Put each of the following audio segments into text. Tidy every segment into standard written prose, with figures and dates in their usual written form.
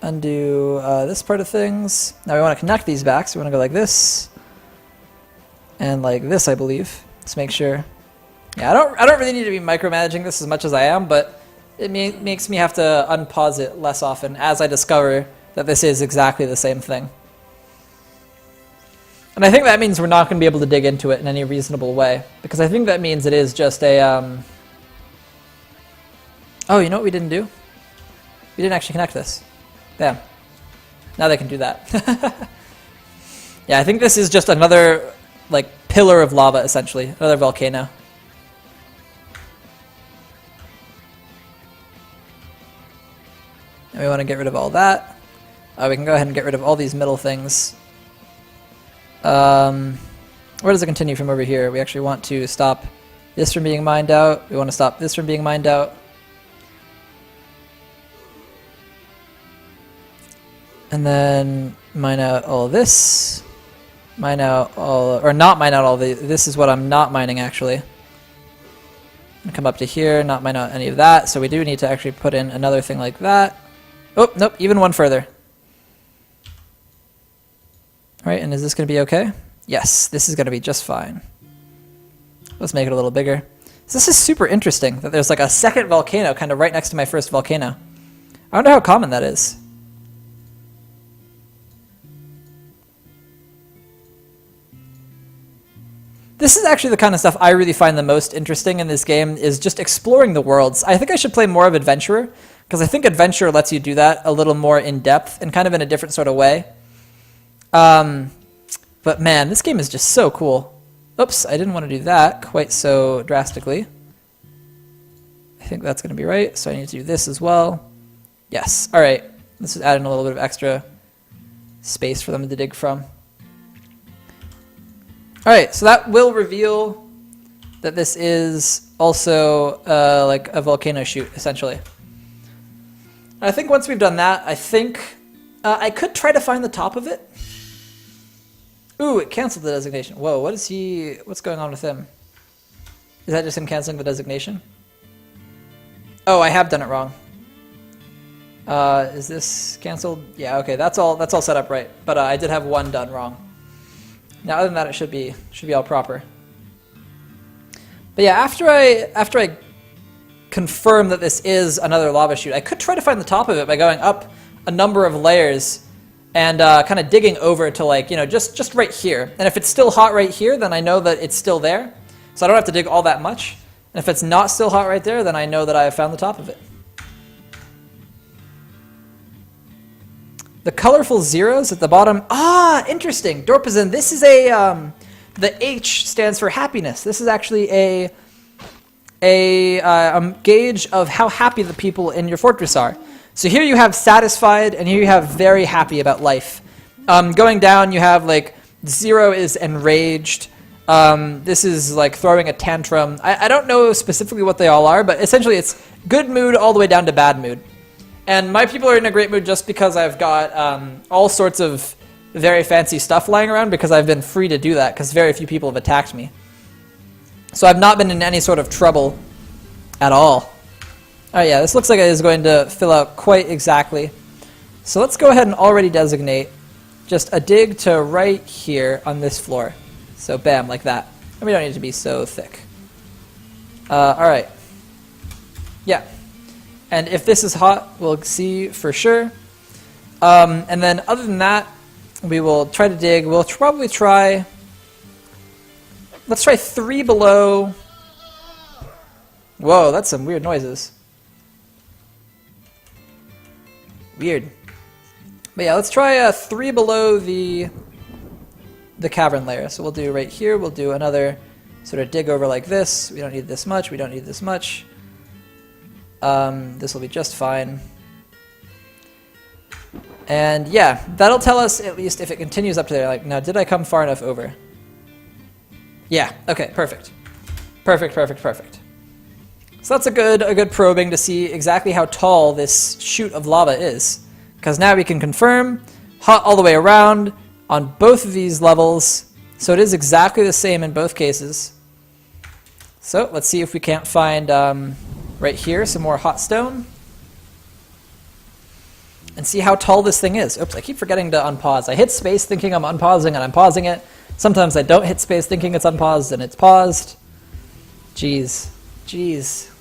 undo this part of things. Now we want to connect these back, so we want to go like this and like this, I believe. Let's make sure. Yeah, I don't really need to be micromanaging this as much as I am, but it makes me have to unpause it less often as I discover that this is exactly the same thing. And I think that means we're not going to be able to dig into it in any reasonable way, because I think that means it is just a... Oh, you know what we didn't do? We didn't actually connect this. Damn. Now they can do that. Yeah, I think this is just another, like, pillar of lava, essentially. Another volcano. And we want to get rid of all that. We can go ahead and get rid of all these middle things. Where does it continue from over here? We actually want to stop this from being mined out. We want to stop this from being mined out. And then mine out all of this. Mine out all, or not mine out all the, this is what I'm not mining actually. And come up to here, not mine out any of that. So we do need to actually put in another thing like that. Oh, nope, even one further. Alright, and is this going to be okay? Yes, this is going to be just fine. Let's make it a little bigger. So this is super interesting that there's like a second volcano kind of right next to my first volcano. I wonder how common that is. This is actually the kind of stuff I really find the most interesting in this game, is just exploring the worlds. I think I should play more of Adventurer, because I think Adventurer lets you do that a little more in depth and kind of in a different sort of way. But man, this game is just so cool. Oops, I didn't want to do that quite so drastically. I think that's going to be right, so I need to do this as well. Yes, alright. This is adding a little bit of extra space for them to dig from. Alright, so that will reveal that this is also like a volcano chute, essentially. I think once we've done that, I think I could try to find the top of it. Ooh, it canceled the designation. Whoa, what's going on with him? Is that just him canceling the designation? Oh, I have done it wrong. Is this canceled? Yeah, okay, that's all set up right. But I did have one done wrong. Now, other than that, it should be all proper. But yeah, after I confirm that this is another lava chute, I could try to find the top of it by going up a number of layers and kind of digging over to, like, you know, just right here. And if it's still hot right here, then I know that it's still there. So I don't have to dig all that much. And if it's not still hot right there, then I know that I have found the top of it. The colorful zeros at the bottom. Ah, interesting. Dorpazin, this is a, the H stands for happiness. This is actually a gauge of how happy the people in your fortress are. So here you have satisfied, and here you have very happy about life. Going down, you have like 0 is enraged. This is like throwing a tantrum. I don't know specifically what they all are, but essentially it's good mood all the way down to bad mood. And my people are in a great mood just because I've got all sorts of very fancy stuff lying around, because I've been free to do that because very few people have attacked me. So I've not been in any sort of trouble at all. Alright, yeah, this looks like it is going to fill out quite exactly. So let's go ahead and already designate just a dig to right here on this floor. So bam, like that. And we don't need to be so thick. Alright. Yeah. And if this is hot, we'll see for sure. And then other than that, we will try to dig. We'll probably try... Let's try 3 below... Whoa, that's some weird noises. Weird. But yeah, let's try 3 below the cavern layer. So we'll do right here, we'll do another sort of dig over like this. We don't need this much, we don't need this much. This will be just fine. And yeah, that'll tell us at least if it continues up to there. Like, now, did I come far enough over? Yeah, okay, perfect. Perfect, perfect, perfect. So that's a good probing to see exactly how tall this chute of lava is. Because now we can confirm hot all the way around on both of these levels. So it is exactly the same in both cases. So let's see if we can't find right here some more hot stone. and see how tall this thing is. Oops, I keep forgetting to unpause. I hit space thinking I'm unpausing and I'm pausing it. Sometimes I don't hit space thinking it's unpaused and it's paused. Jeez. Jeez.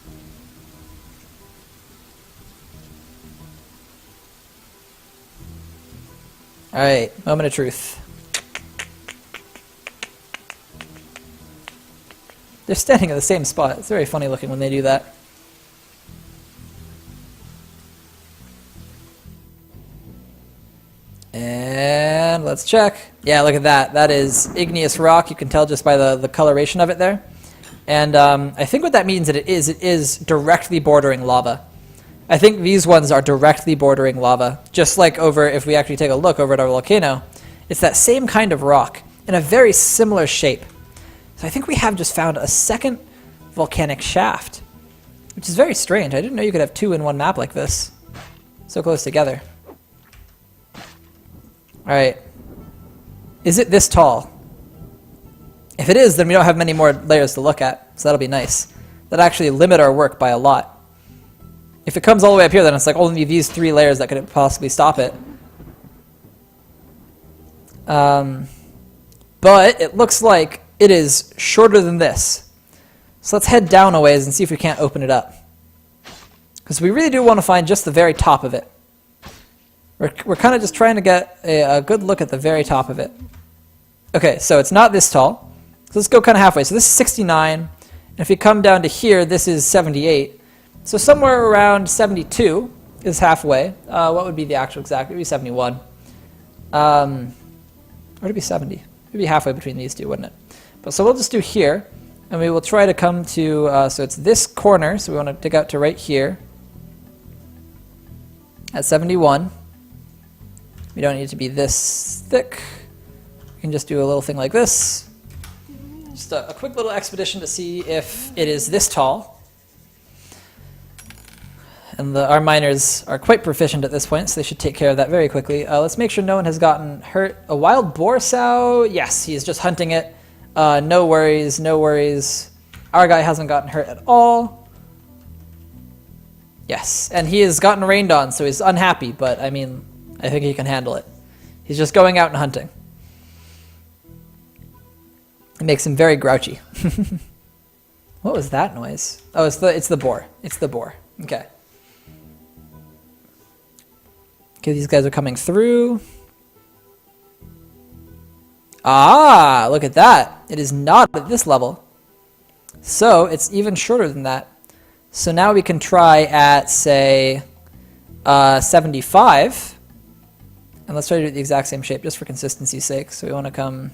Alright, moment of truth. They're standing in the same spot. It's very funny looking when they do that. And let's check. Yeah, look at that. That is igneous rock. You can tell just by the coloration of it there. And I think what that means that it is directly bordering lava. I think these ones are directly bordering lava. Just like over, if we actually take a look over at our volcano, it's that same kind of rock in a very similar shape. So I think we have just found a second volcanic shaft, which is very strange. I didn't know you could have two in one map like this. So close together. Alright. Is it this tall? If it is, then we don't have many more layers to look at, so that'll be nice. That'll actually limit our work by a lot. If it comes all the way up here, then it's like only these 3 layers that could possibly stop it. But it looks like it is shorter than this. So let's head down a ways and see if we can't open it up. Because we really do want to find just the very top of it. We're kind of just trying to get a good look at the very top of it. Okay, so it's not this tall. So let's go kind of halfway. So this is 69. And if you come down to here, this is 78. So somewhere around 72 is halfway. What would be the actual exact? It would be 71. Or would it be 70? It would be halfway between these two, wouldn't it? But so we'll just do here. And we will try to come to, so it's this corner. So we want to dig out to right here. At 71. We don't need to be this thick. We can just do a little thing like this. Just a quick little expedition to see if it is this tall. And our miners are quite proficient at this point, so they should take care of that very quickly. Let's make sure no one has gotten hurt. A wild boar sow? Yes, he's just hunting it. No worries, no worries. Our guy hasn't gotten hurt at all. Yes, and he has gotten rained on, so he's unhappy, but I mean, I think he can handle it. He's just going out and hunting. It makes him very grouchy. What was that noise? Oh, it's the boar. It's the boar. Okay. Okay, these guys are coming through. Ah, look at that. It is not at this level. So it's even shorter than that. So now we can try at, say, 75. And let's try to do the exact same shape just for consistency's sake. So we want to come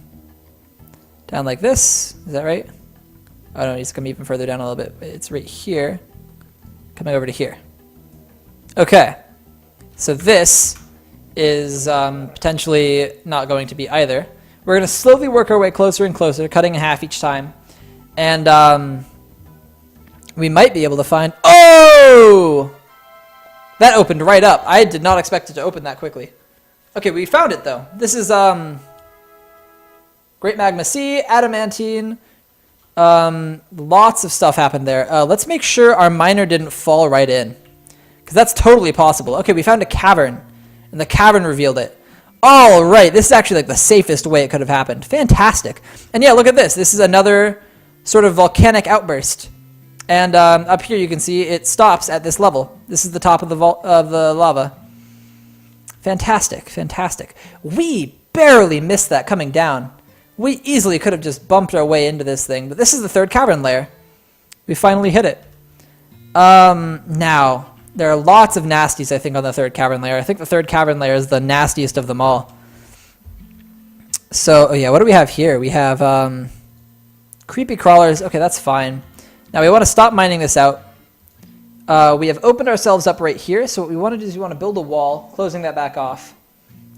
down like this. Is that right? Oh no, it needs to come even further down a little bit. It's right here. Coming over to here. Okay. So this is potentially not going to be either. We're going to slowly work our way closer and closer, cutting in half each time. And we might be able to find... Oh! That opened right up. I did not expect it to open that quickly. Okay, we found it though. This is Great Magma Sea, Adamantine. Lots of stuff happened there. Let's make sure our miner didn't fall right in. Because that's totally possible. Okay, we found a cavern. And the cavern revealed it. All right, this is actually like the safest way it could have happened. Fantastic. And yeah, look at this. This is another sort of volcanic outburst. And up here you can see it stops at this level. This is the top of the lava. Fantastic, fantastic. We barely missed that coming down. We easily could have just bumped our way into this thing, but this is the third cavern layer. We finally hit it. Now, there are lots of nasties, I think, on the third cavern layer. I think the third cavern layer is the nastiest of them all. So, oh yeah, what do we have here? We have creepy crawlers. Okay, that's fine. Now, we want to stop mining this out. We have opened ourselves up right here, so what we want to do is we want to build a wall, closing that back off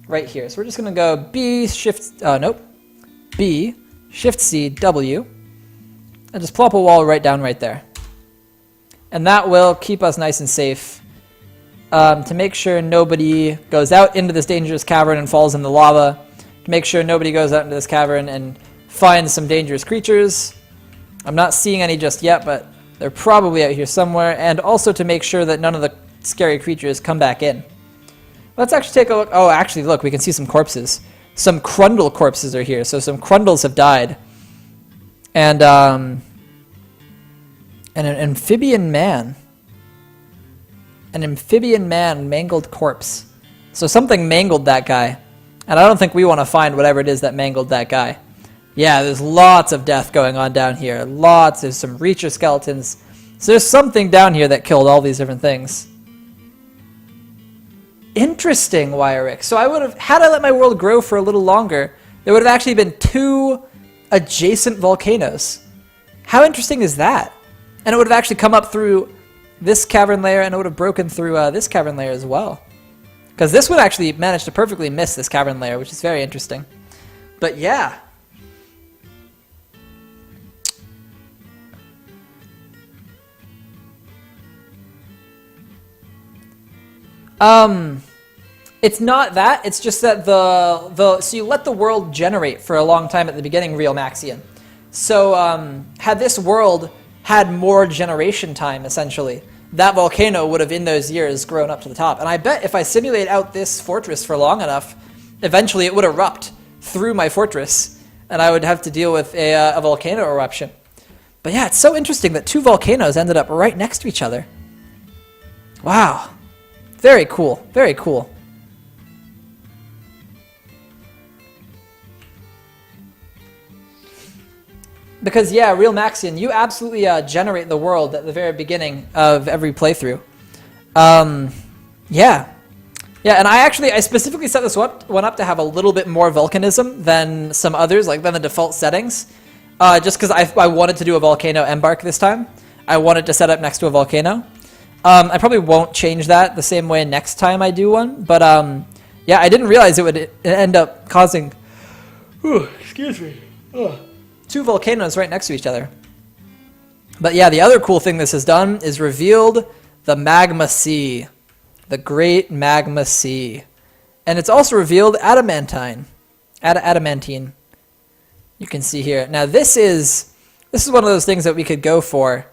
right here. So we're just going to go B, Shift, nope, B, Shift C, W, and just plop a wall right down right there. And that will keep us nice and safe to make sure nobody goes out into this dangerous cavern and falls in the lava, to make sure nobody goes out into this cavern and finds some dangerous creatures. I'm not seeing any just yet, but they're probably out here somewhere, and also to make sure that none of the scary creatures come back in. Let's actually take a look. Oh, actually, look, we can see some corpses. Some Crundle corpses are here. So some Crundles have died. And an amphibian man. An amphibian man mangled corpse. So something mangled that guy. And I don't think we want to find whatever it is that mangled that guy. Yeah, there's lots of death going on down here. Lots. There's some Reacher skeletons. So there's something down here that killed all these different things. Interesting, Wyrick. So I would have, had I let my world grow for a little longer, there would have actually been 2 adjacent volcanoes. How interesting is that? And it would have actually come up through this cavern layer, and it would have broken through this cavern layer as well. Because this would actually manage to perfectly miss this cavern layer, which is very interesting. But yeah. It's not that. It's just that so you let the world generate for a long time at the beginning, Real Maxian. So had this world had more generation time, essentially, that volcano would have in those years grown up to the top. And I bet if I simulate out this fortress for long enough, eventually it would erupt through my fortress, and I would have to deal with a volcano eruption. But yeah, it's so interesting that 2 volcanoes ended up right next to each other. Wow. Very cool. Very cool. Because, yeah, Real Maxian, you absolutely generate the world at the very beginning of every playthrough. Yeah. Yeah, and I specifically set this one up to have a little bit more volcanism than some others, like than the default settings. Just because I wanted to do a volcano embark this time. I wanted to set up next to a volcano. I probably won't change that the same way next time I do one. But, yeah, I didn't realize it would end up causing... Ooh, excuse me. Ugh. 2 volcanoes right next to each other. But yeah, the other cool thing this has done is revealed the Magma Sea. The Great Magma Sea. And it's also revealed adamantine. Adamantine. You can see here. Now this is one of those things that we could go for.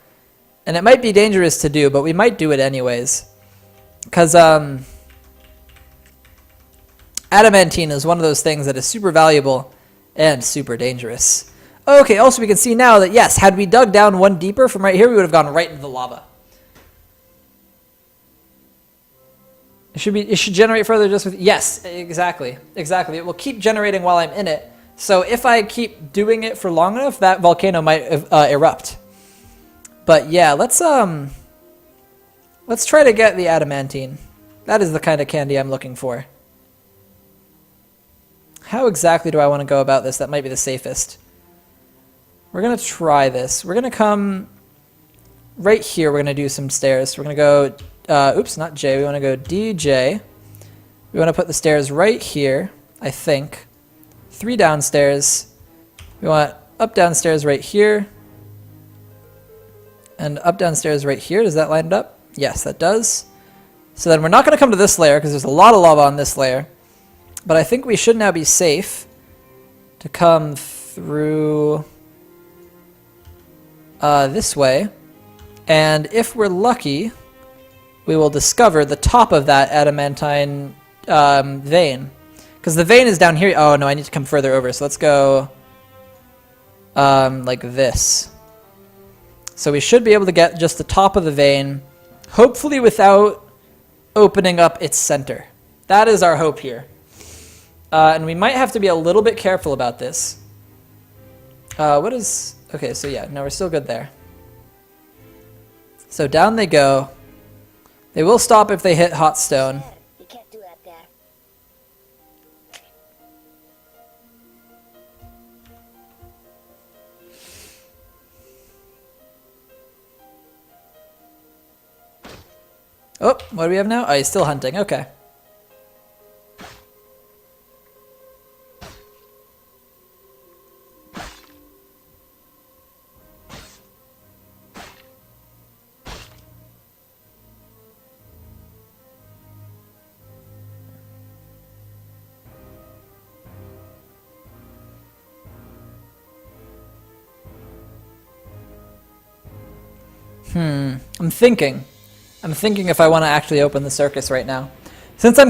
And it might be dangerous to do, but we might do it anyways. Because adamantine is one of those things that is super valuable and super dangerous. Okay, also we can see now that, yes, had we dug down 1 deeper from right here, we would have gone right into the lava. It should generate further just with... Yes, exactly. Exactly. It will keep generating while I'm in it. So if I keep doing it for long enough, that volcano might erupt. But yeah, let's try to get the adamantine. That is the kind of candy I'm looking for. How exactly do I want to go about this? That might be the safest. We're going to try this. We're going to come right here. We're going to do some stairs. We're going to go, oops, not J. We want to go DJ. We want to put the stairs right here, I think. 3 downstairs. We want up downstairs right here. And up downstairs right here. Does that line it up? Yes, that does. So then we're not going to come to this layer because there's a lot of lava on this layer. But I think we should now be safe to come through... this way, and if we're lucky, we will discover the top of that adamantine vein, because the vein is down here. Oh no, I need to come further over, so let's go like this. So we should be able to get just the top of the vein, hopefully without opening up its center. That is our hope here, and we might have to be a little bit careful about this. Okay, so yeah, no, we're still good there. So down they go. They will stop if they hit hot stone. You can't do that there. Oh, what do we have now? Oh, he's still hunting. Okay. I'm thinking if I want to actually open the circus right now. Since I'm